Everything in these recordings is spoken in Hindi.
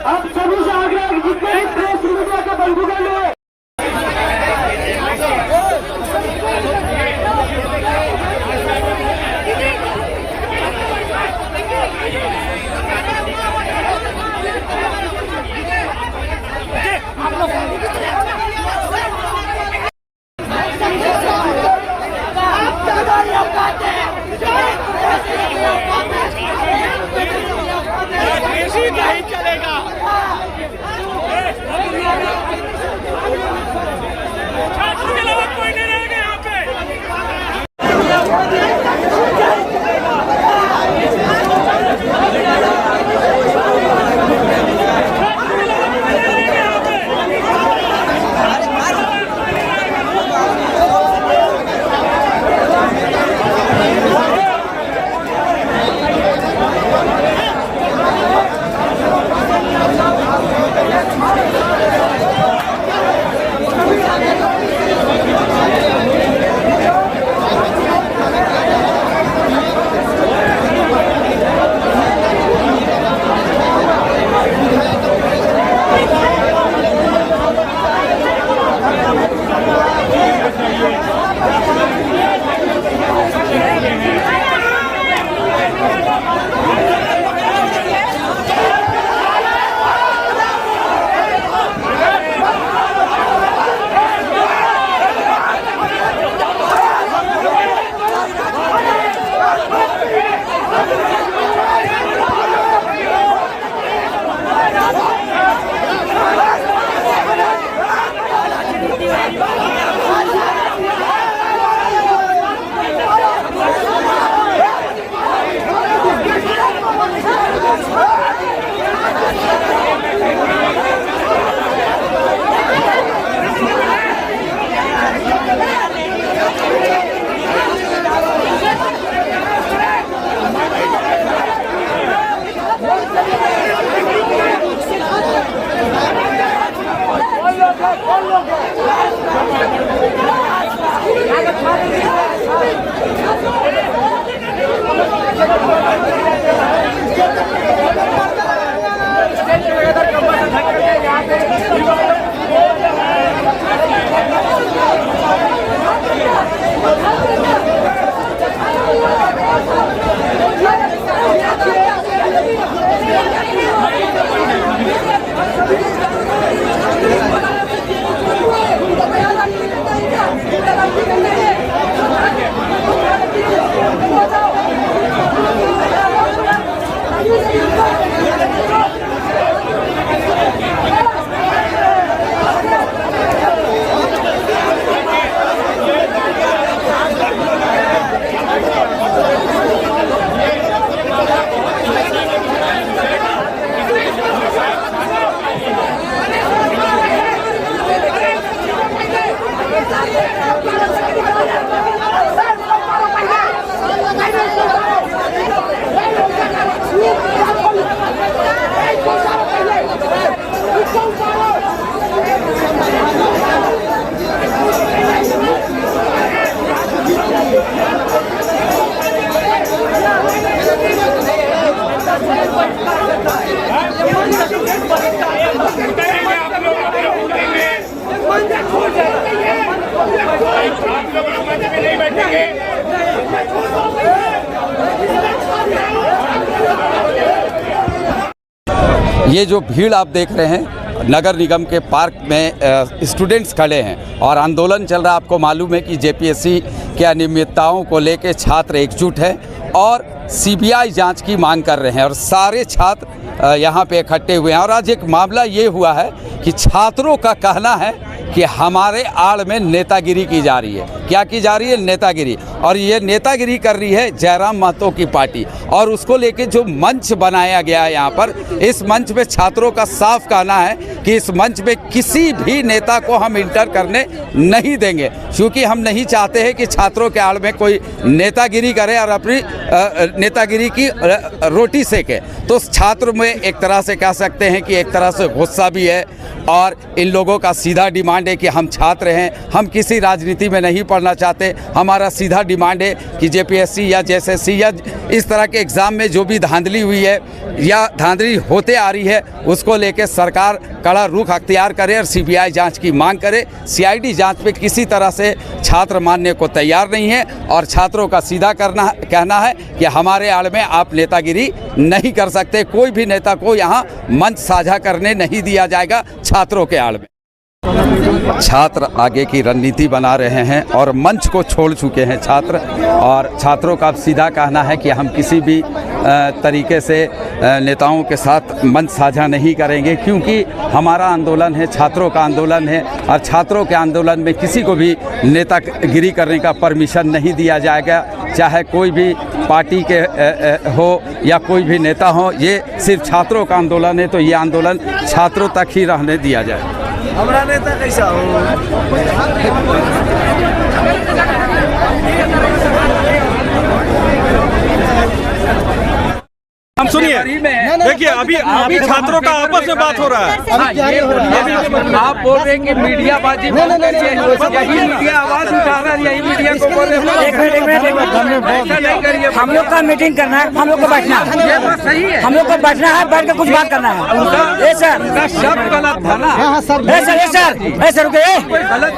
आप सभी से आग्रह है जितने भी प्रेस मीडिया के बंधुगण हैं नहीं चलेगा। छात्रों के अलावा कोई नहीं रहेगा यहाँ पे। ये जो भीड़ आप देख रहे हैं नगर निगम के पार्क में स्टूडेंट्स खड़े हैं और आंदोलन चल रहा है। आपको मालूम है कि जेपीएससी के अनियमितताओं को लेकर छात्र एकजुट है और सीबीआई जांच की मांग कर रहे हैं और सारे छात्र यहाँ पे इकट्ठे हुए हैं। और आज एक मामला ये हुआ है कि छात्रों का कहना है कि हमारे आड़ में नेतागिरी की जा रही है। क्या की जा रही है? नेतागिरी। और ये नेतागिरी कर रही है जयराम महतो की पार्टी। और उसको लेके जो मंच बनाया गया है यहाँ पर, इस मंच पे छात्रों का साफ कहना है कि इस मंच पे किसी भी नेता को हम इंटर करने नहीं देंगे, क्योंकि हम नहीं चाहते हैं कि छात्रों के आड़ में कोई नेतागिरी करे और अपनी नेतागिरी की रोटी सेके। तो छात्र में एक तरह से कह सकते हैं कि एक तरह से गुस्सा भी है और इन लोगों का सीधा डिमांड डिमांड है कि हम छात्र हैं, हम किसी राजनीति में नहीं पढ़ना चाहते। हमारा सीधा डिमांड है कि जेपीएससी या जेएसएससी या इस तरह के एग्ज़ाम में जो भी धांधली हुई है या धांधली होते आ रही है उसको लेकर सरकार कड़ा रुख अख्तियार करे और सीबीआई जांच की मांग करे। सीआईडी जांच पे किसी तरह से छात्र मानने को तैयार नहीं है और छात्रों का सीधा कहना है कि हमारे आड़ में आप नेतागिरी नहीं कर सकते। कोई भी नेता को यहाँ मंच साझा करने नहीं दिया जाएगा छात्रों के आड़ में। छात्र आगे की रणनीति बना रहे हैं और मंच को छोड़ चुके हैं छात्र, और छात्रों का अब सीधा कहना है कि हम किसी भी तरीके से नेताओं के साथ मंच साझा नहीं करेंगे, क्योंकि हमारा आंदोलन है, छात्रों का आंदोलन है और छात्रों के आंदोलन में किसी को भी नेतागिरी करने का परमिशन नहीं दिया जाएगा, चाहे कोई भी पार्टी के हो या कोई भी नेता हो। ये सिर्फ छात्रों का आंदोलन है, तो ये आंदोलन छात्रों तक ही रहने दिया जाए। हमारा नेता कैसा हो? हम सुनिए, देखिए अभी छात्रों का आपस में बात हो रहा है। आप बोल रहे हैं कि मीडियाबाजी, यही मीडिया आवाज उठा रहा है, यही मीडिया को बोल रहे हैं। एक मिनट, हम लोग का मीटिंग करना है, हम लोग को बैठना है। ये बात सही है, हम लोग को बैठना है, बैठ के कुछ बात करना है। ए सर, शब्द गलत था ना। ऐसे रुके,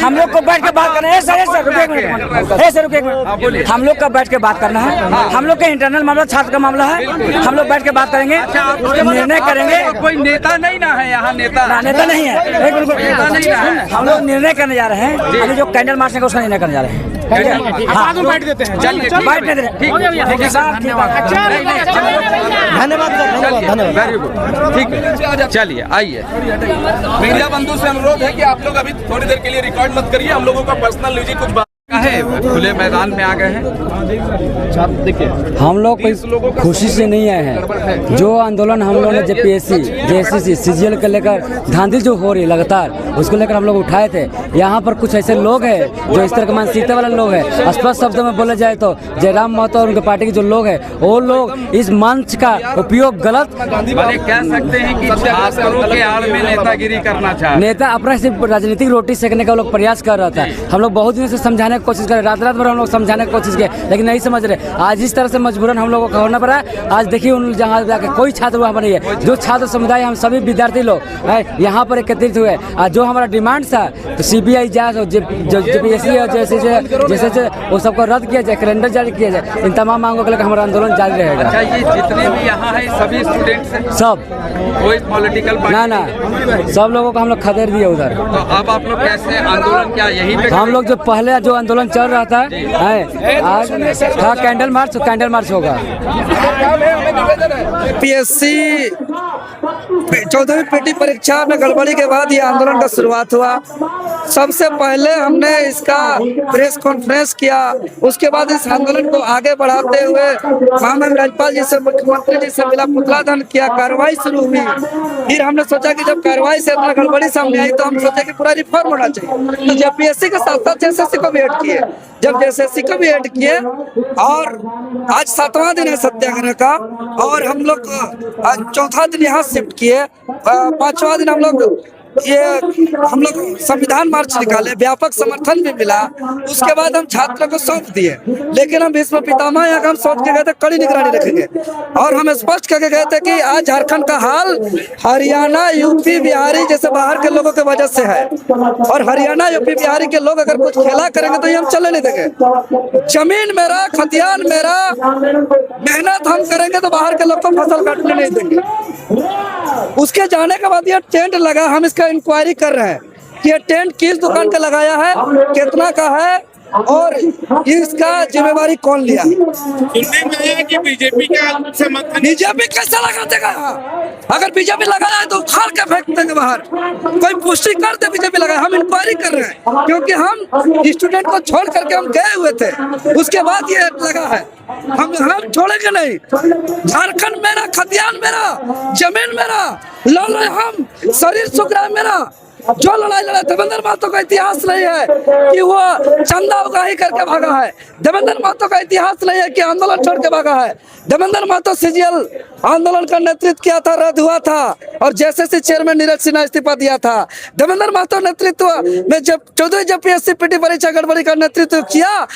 हम लोग को बैठ के बात करना है। सर रुके एक मिनट, ऐसे रुके एक मिनट, हम लोग का बैठ के बात करना है। हम लोग का इंटरनल मामला, छात्र का मामला है, हम लोग बैठ के बात करेंगे, निर्णय करेंगे। कोई नेता नहीं ना है यहाँ, नेता नहीं है। एक मिनट, नेता नहीं है। हम लोग निर्णय करने जा रहे हैं, अभी जो कैंडल मार्च है उसका निर्णय करने जा रहे हैं। बैठ देते हैं, बैठने दे रहे। धन्यवाद। वेरी गुड, ठीक है, चलिए आइए। मीडिया बंधु से अनुरोध है कि आप लोग अभी थोड़ी देर के लिए रिकॉर्ड मत करिए, हम लोगों का पर्सनल लीजिए कुछ बात है, खुले मैदान में आ गए हैं। हम लोग कोई खुशी से नहीं आए हैं। जो आंदोलन हम लोगों ने जेपीएससी, जेएसएससी, सीजीएल को लेकर धांधली जो हो रही लगातार, उसको लेकर हम लोग उठाए थे। यहाँ पर कुछ ऐसे लोग हैं जो इस तरह के मानसिकता वाले लोग हैं। स्पष्ट शब्दों में बोले जाए तो जयराम महतो और उनके पार्टी के जो लोग हैं, वो लोग इस मंच का उपयोग गलत कह सकते हैं कि छात्रों के आड़ में नेतागिरी करना चाहते। नेता अपना सिर्फ राजनीतिक रोटी सेकने का लोग प्रयास कर रहा था। हम लोग बहुत दिनों से समझाने की कोशिश कर रहे, रात भर हम लोग समझाने की कोशिश किए, लेकिन नहीं समझ रहे। आज इस तरह से मजबूरन हम लोगों को होना पड़ा। आज देखिए उन जहाँ जाकर कोई छात्र वहाँ पर नहीं है। जो छात्र समुदाय, हम सभी विद्यार्थी लोग यहाँ पर एकत्रित हुए। आज जो हमारा डिमांड था तो सीबीआई जांच और जेपीएससी और जैसे वो सबको रद्द किया जाए, कैलेंडर जारी किया जाए। इन तमाम मांगों को लेकर हमारा आंदोलन जारी रहेगा। अच्छा, ये जितने भी यहाँ है सभी स्टूडेंट्स हैं? सब, कोई पॉलिटिकल ना सब लोगों को हम लोग खदेड़ दिए उधर। तो अब आप लोग कैसे आंदोलन, क्या यहीं पे हम लोग जो पहले जो आंदोलन चल रहा था आज था कैंडल मार्च होगा। पीएससी 14वीं पीटी परीक्षा में गड़बड़ी के बाद ये आंदोलन का शुरुआत हुआ। सबसे पहले हमने इसका प्रेस कॉन्फ्रेंस किया, उसके बाद इस आंदोलन को आगे बढ़ाते हुए माननीय राज्यपाल जी से, मुख्यमंत्री जी से मिला, पुतला दहन किया, कार्रवाई शुरू हुई। फिर हमने सोचा कि जब कार्रवाई से इतना गड़बड़ी सामने आई तो हम सोचे कि पूरा रिफॉर्म होना चाहिए। तो जेपीएससी के साथ साथ जेएसएससी को भी ऐड किए। जब जेएसएससी को भी ऐड किए और आज 7वां दिन है सत्याग्रह का, और हम लोग आज 4था दिन यहाँ शिफ्ट किए। 5वां दिन हम लोग संविधान मार्च निकाले, व्यापक समर्थन भी मिला। उसके बाद हम छात्रों को सौंप दिए, लेकिन हम भीष्म पितामह यहाँ हम सोच के गए थे कड़ी निगरानी रखेंगे, और हम स्पष्ट करके गए थे कि आज झारखंड का हाल हरियाणा, यूपी, बिहारी जैसे बाहर के लोगों की वजह से है, और हरियाणा, यूपी, बिहारी के लोग अगर कुछ खेला करेंगे तो ये हम चले नहीं देंगे। जमीन मेरा, खतियान मेरा, मेहनत हम करेंगे तो बाहर के लोग को फसल काटने नहीं देंगे। उसके जाने के बाद ये टेंट लगा, हम इसका इंक्वायरी कर रहे हैं कि ये टेंट किस दुकान का लगाया है, कितना का है, और इसका जिम्मेवारी कौन लिया। सुनने में आया कि बीजेपी का समर्थन, बीजेपी कैसे लगा देगा यहाँ? अगर बीजेपी लगाया है तो उखाड़ के फेंक देंगे बाहर। कोई पुष्टि कर दे बीजेपी लगाया। हम इंक्वायरी कर रहे हैं क्योंकि हम स्टूडेंट को छोड़ करके हम गए हुए थे, उसके बाद ये लगा है। हम छोड़ेंगे नहीं। झारखंड मेरा, खतियान मेरा, जमीन मेरा, लाल हम, शरीर सुख रहा है मेरा, जो लड़ाई लड़ा देवेंद्र महतो का इतिहास नहीं है कि वो चंदा उगाही करके भागा है। देवेंद्र महतो का इतिहास नहीं है कि आंदोलन छोड़ के भागा है। देवेंद्र महतो सीजीएल आंदोलन का नेतृत्व किया था, रद्द हुआ था और जेएसएससी चेयरमैन नीरज सिन्हा इस्तीफा दिया था। देवेंद्र महतो नेतृत्व में जब 14वीं जेपीएससी पीटी परीक्षा गड़बड़ी का नेतृत्व किया।